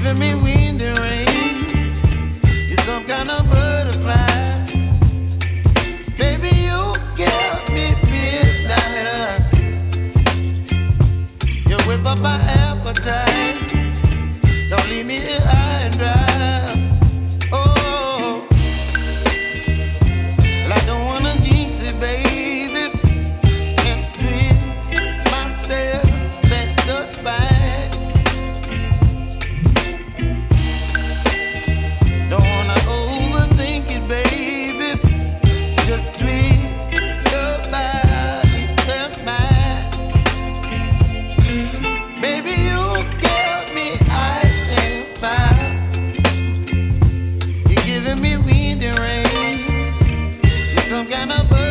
giving me wind and rain. You're some kind of butterfly. Baby, you give me midnight. You whip up my appetite. Don't leave me here high and dry. Oh, well, I don't wanna jinx it, baby, and twist myself at the spine. Don't wanna overthink it, baby. It's just twist your body and mine. Baby, you give me ice and fire. You're giving me wind and rain. You're some kind of bird.